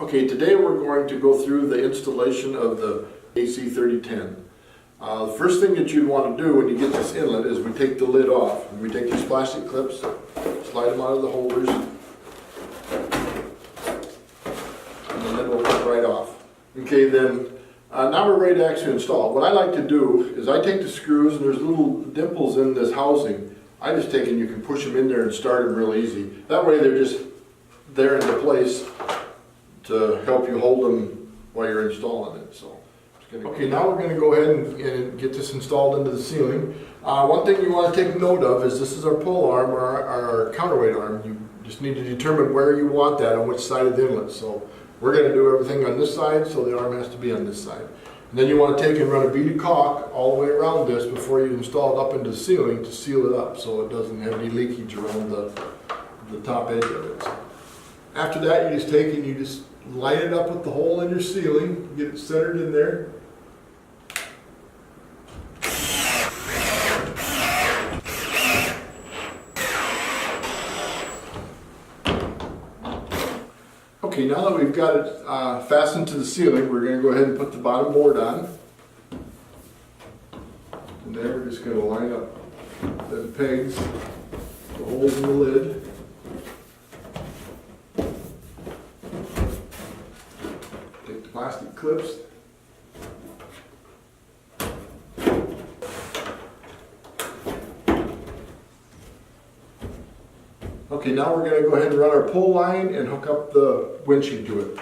Okay, today we're going to go through the installation of the AC3010. The first thing that you'd want to do when you get this inlet is we take the lid off. And we take these plastic clips, slide them out of the holders, and the lid will come right off. Okay, then now we're ready to actually install. What I like to do is I take the screws, and there's little dimples in this housing. I just take and you can push them in there and start them real easy. That way they're just there into place to help you hold them while you're installing it. So, okay, now we're going to go ahead and get this installed into the ceiling. One thing you want to take note of is this is our pull arm or our counterweight arm. You just need to determine where you want that on which side of the inlet. So we're going to do everything on this side, so the arm has to be on this side. And then you want to take and run a bead of caulk all the way around this before you install it up into the ceiling to seal it up so it doesn't have any leakage around the top edge of it. So after that, you just take and you just line it up with the hole in your ceiling, get it centered in there. Okay, now that we've got it fastened to the ceiling, we're going to go ahead and put the bottom board on. And there we're just going to line up the pegs, the holes in the lid. Take the plastic clips. Okay, now we're going to go ahead and run our pull line and hook up the winching to it.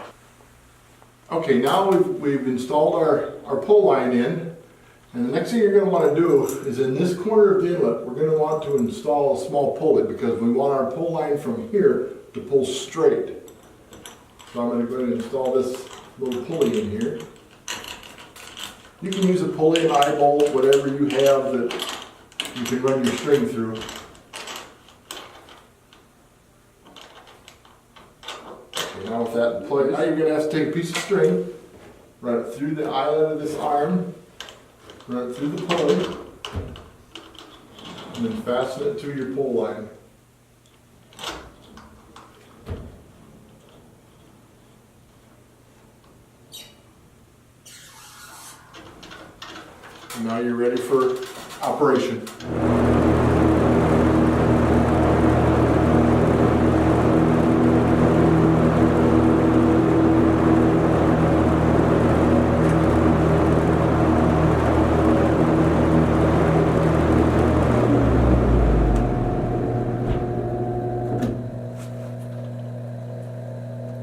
Okay, now we've installed our pull line in, and the next thing you're going to want to do is in this corner of the inlet, we're going to want to install a small pulley because we want our pull line from here to pull straight. So I'm going to go ahead and install this little pulley in here. You can use a pulley, an eye bolt, whatever you have that you can run your string through. Now with that in place, now you're going to have to take a piece of string, run it through the eyelet of this arm, run it through the pulley, and then fasten it to your pull line. And now you're ready for operation.